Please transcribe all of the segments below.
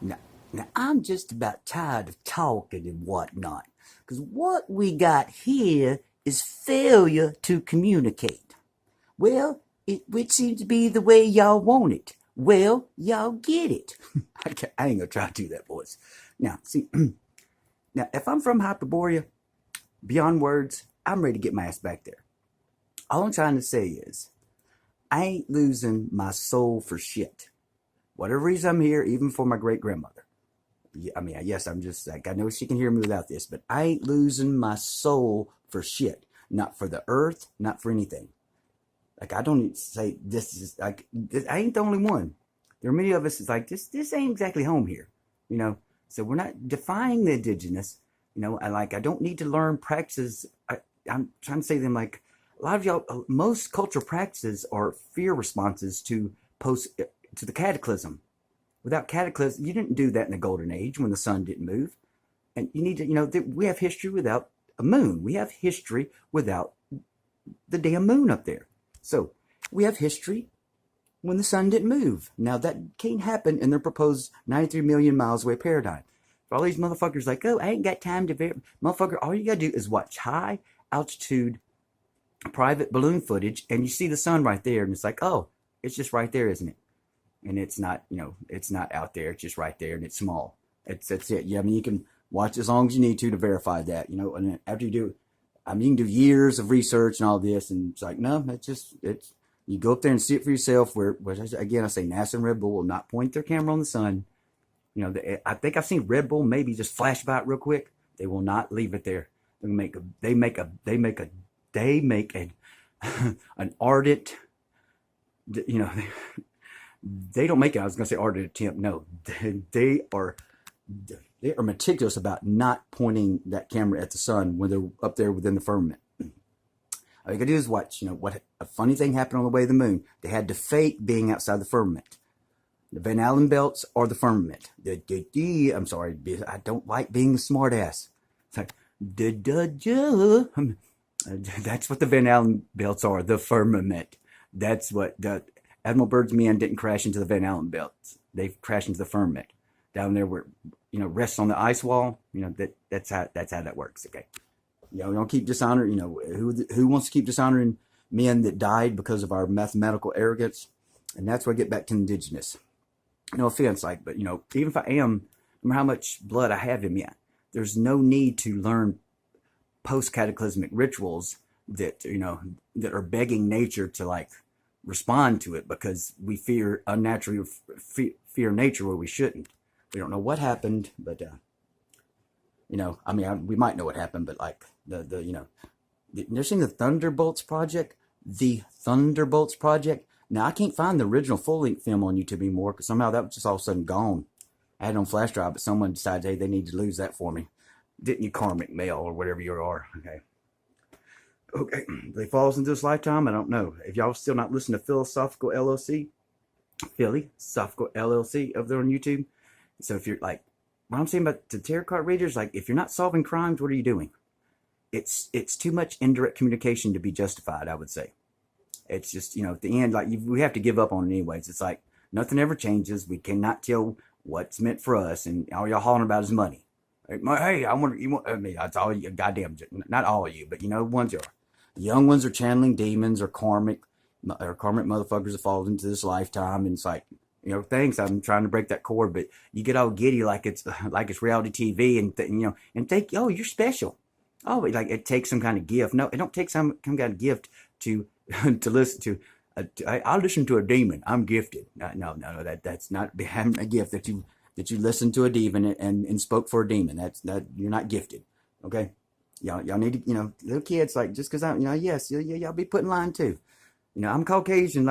Now, now I'm just about tired of talking and whatnot. Because what we got here is failure to communicate. Well, it seems to be the way y'all want it. Well, y'all get it. I ain't gonna try to do that, boys. Now, see, now if I'm from Hyperborea, beyond words, I'm ready to get my ass back there. All I'm trying to say is, I ain't losing my soul for shit. Whatever reason I'm here, even for my great grandmother. I mean, yes, I'm just like, I know she can hear me without this, but I ain't losing my soul for shit. Not for the earth, not for anything. Like, I don't say this is like, I ain't the only one. There are many of us. It's like, this ain't exactly home here, you know? So we're not defying the indigenous, you know? I don't need to learn practices. I'm trying to say them like, a lot of y'all, most cultural practices are fear responses to the cataclysm. Without cataclysm, you didn't do that in the golden age when the sun didn't move. And you need to, we have history without a moon. We have history without the damn moon up there. So we have history when the sun didn't move. Now that can't happen in their proposed 93 million miles away paradigm. For all these motherfuckers like, oh, I ain't got time to motherfucker, all you gotta do is watch high altitude private balloon footage and you see the sun right there and it's like, oh, it's just right there, isn't it? And it's not, it's not out there, it's just right there and it's small. That's it. Yeah, I mean, you can watch as long as you need to verify that, and after you do, I mean, you can do years of research and all this, and it's like, no, you go up there and see it for yourself. Where again, I say NASA and Red Bull will not point their camera on the sun. I think I've seen Red Bull maybe just flash by it real quick. They will not leave it there. They make an ardent, they don't make it. I was going to say ardent attempt. No, they are meticulous about not pointing that camera at the sun when they're up there within the firmament. All you gotta do is watch. What a funny thing happened on the way to the moon. They had to fake being outside the firmament. The Van Allen belts are the firmament. I'm sorry, I don't like being a smart ass. It's like, that's what the Van Allen belts are, the firmament. That's what the Admiral Byrd's men didn't crash into the Van Allen belts. They crashed into the firmament. Down there where, rests on the ice wall, that's how that works, okay? We don't keep dishonoring, who wants to keep dishonoring men that died because of our mathematical arrogance? And that's where I get back to indigenous. No offense, but, even if I am, no matter how much blood I have in me, there's no need to learn post-cataclysmic rituals that, that are begging nature to, respond to it because we fear unnaturally, fear nature where we shouldn't. We don't know what happened, but, we might know what happened, but they're saying the Thunderbolts Project, Now, I can't find the original full-length film on YouTube anymore because somehow that was just all of a sudden gone. I had it on flash drive, but someone decided, hey, they need to lose that for me. Didn't you, karmic male, or whatever you are? Okay. They fall into this lifetime? I don't know. If y'all still not listening to Philosophical LLC over there on YouTube. So if you're what I'm saying about the tarot card readers, if you're not solving crimes, what are you doing? It's too much indirect communication to be justified, I would say. It's just, at the end, we have to give up on it anyways. It's like nothing ever changes. We cannot tell what's meant for us, and all y'all hollering about is money. Hey, that's all you, goddamn, not all of you, but ones are. The young ones are channeling demons or karmic motherfuckers that fall into this lifetime, and it's like, thanks, I'm trying to break that cord, but you get all giddy like it's reality TV, and think, oh, you're special. Oh, it takes some kind of gift. No, it don't take some kind of gift to to listen to. I'll listen to a demon. I'm gifted. No, that's not having a gift that you listened to a demon and spoke for a demon. That you're not gifted. Okay, y'all need to, little kids, just because I'm, yes, y'all be put in line too. I'm Caucasian,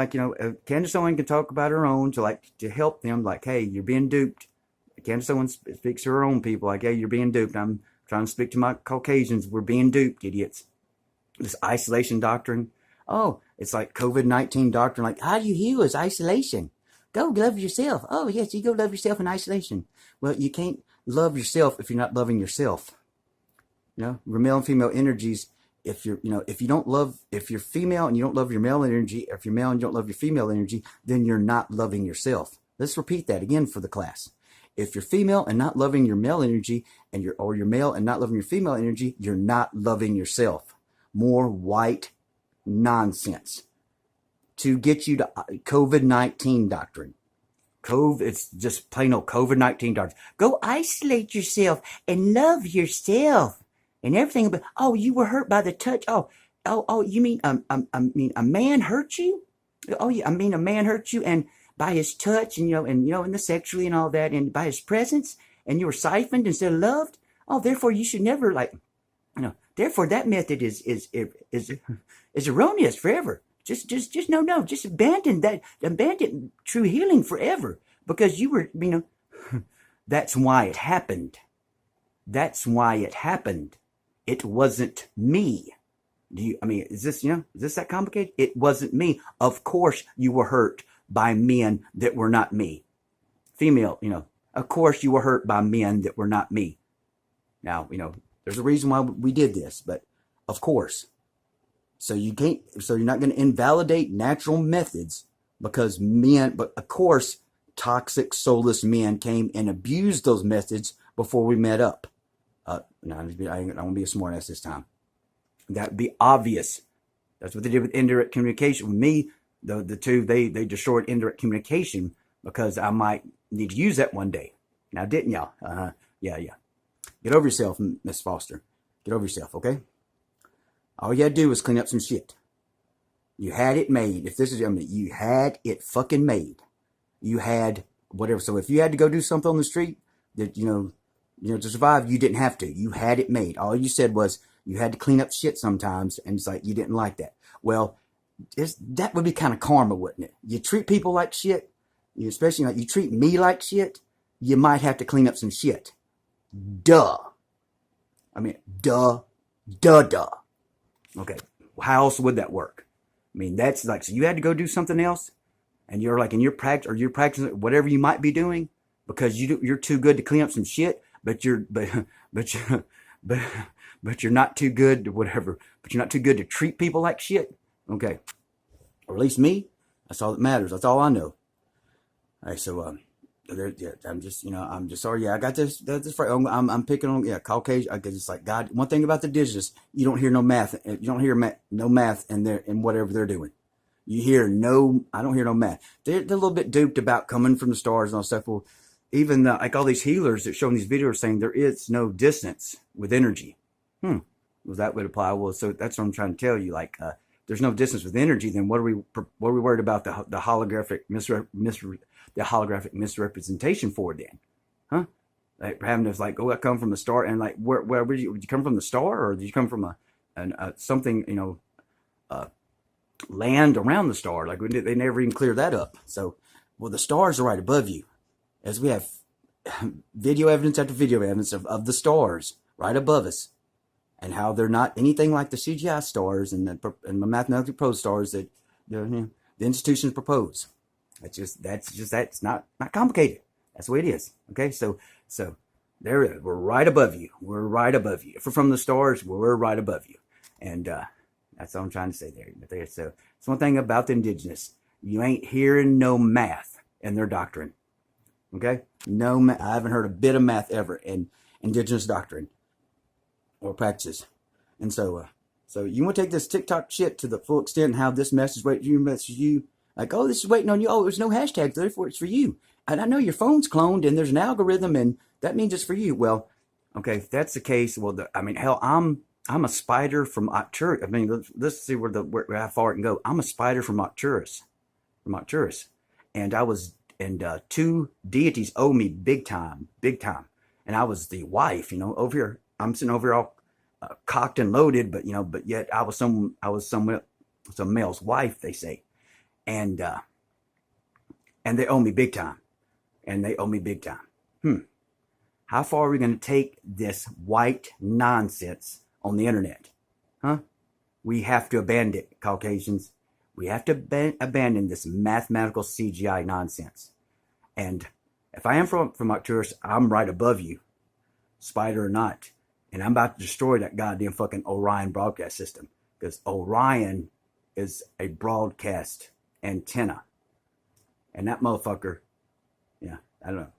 Candace Owen can talk about her own to help them, hey, you're being duped. Candace Owen speaks to her own people, hey, you're being duped. I'm trying to speak to my Caucasians. We're being duped, idiots. This isolation doctrine. Oh, it's like COVID-19 doctrine. How do you heal is isolation. Go love yourself. Oh, yes, you go love yourself in isolation. Well, you can't love yourself if you're not loving yourself. We're male and female energies. If you're female and you don't love your male energy, if you're male and you don't love your female energy, then you're not loving yourself. Let's repeat that again for the class. If you're female and not loving your male energy, or you're male and not loving your female energy, you're not loving yourself. More white nonsense to get you to COVID-19 doctrine. It's just plain old COVID-19 doctrine. Go isolate yourself and love yourself and everything. But you were hurt by the touch. You mean a man hurt you? Oh yeah, I mean a man hurt you, and by his touch, and and the sexually and all that, and by his presence, and you were siphoned instead of loved. Oh, therefore you should never Therefore that method is erroneous forever. Just abandon true healing forever, because you were, that's why it happened. That's why it happened. It wasn't me. Is this that complicated? It wasn't me. Of course you were hurt by men that were not me. Female, of course you were hurt by men that were not me. Now, there's a reason why we did this, but of course. So you're not going to invalidate natural methods because men, but of course, toxic, soulless men came and abused those methods before we met up. No, I don't want to be a smart ass this time. That'd be obvious. That's what they did with indirect communication. With me, the two, they destroyed indirect communication because I might need to use that one day. Now, didn't y'all? Yeah. Get over yourself, Miss Foster. Get over yourself, okay? All you had to do was clean up some shit. You had it made. You had it fucking made. You had whatever. So if you had to go do something on the street that, to survive, you didn't have to. You had it made. All you said was you had to clean up shit sometimes, and it's like you didn't like that. Well, that would be kind of karma, wouldn't it? You treat people like shit, especially like you treat me like shit, you might have to clean up some shit. Duh. Duh. Okay, how else would that work? That's like, so you had to go do something else, and you're like, you're practicing whatever you might be doing because you're too good to clean up some shit, but you're not too good to whatever, but you're not too good to treat people like shit. Okay, or at least me. That's all that matters. That's all I know. All right, so I'm just sorry. Yeah, I got this. I'm picking on Caucasian. Because it's like, God. One thing about the indigenous, you don't hear no math. You don't hear no math in whatever they're doing. I don't hear no math. They're a little bit duped about coming from the stars and all stuff. Well, even like all these healers that show in these videos saying there is no distance with energy. Well, that would apply. Well, so that's what I'm trying to tell you. Like, there's no distance with energy. Then what are we worried about the holographic the holographic misrepresentation for then? Huh? Like having to like, I come from the star, and like, where did you come from, the star, or did you come from something, land around the star? Like, they never even clear that up. So, well, the stars are right above you, as we have video evidence after video evidence of the stars right above us, and how they're not anything like the CGI stars and the mathematically proposed stars that the institutions propose. That's not complicated. That's the way it is. Okay, so there it is. We're right above you. We're right above you. If we're from the stars, we're right above you. And that's all I'm trying to say there. So it's one thing about the indigenous. You ain't hearing no math in their doctrine. Okay? I haven't heard a bit of math ever in indigenous doctrine or practices. And so you want to take this TikTok shit to the full extent and how this message message you. Like, oh, this is waiting on you. Oh, there's no hashtag, therefore it's for you. And I know your phone's cloned and there's an algorithm and that means it's for you. Well, okay, if that's the case, well, hell, I'm a spider from Arcturus. Let's see how far it can go. I'm a spider from Arcturus. And two deities owe me big time. And I was the wife, over here. I'm sitting over here all cocked and loaded, but yet I was some male's wife, they say. And they owe me big time. How far are we going to take this white nonsense on the internet? Huh? We have to abandon it, Caucasians. We have to abandon this mathematical CGI nonsense. And if I am from Arcturus, I'm right above you, spider or not. And I'm about to destroy that goddamn fucking Orion broadcast system. Because Orion is a broadcast antenna. And that motherfucker, I don't know.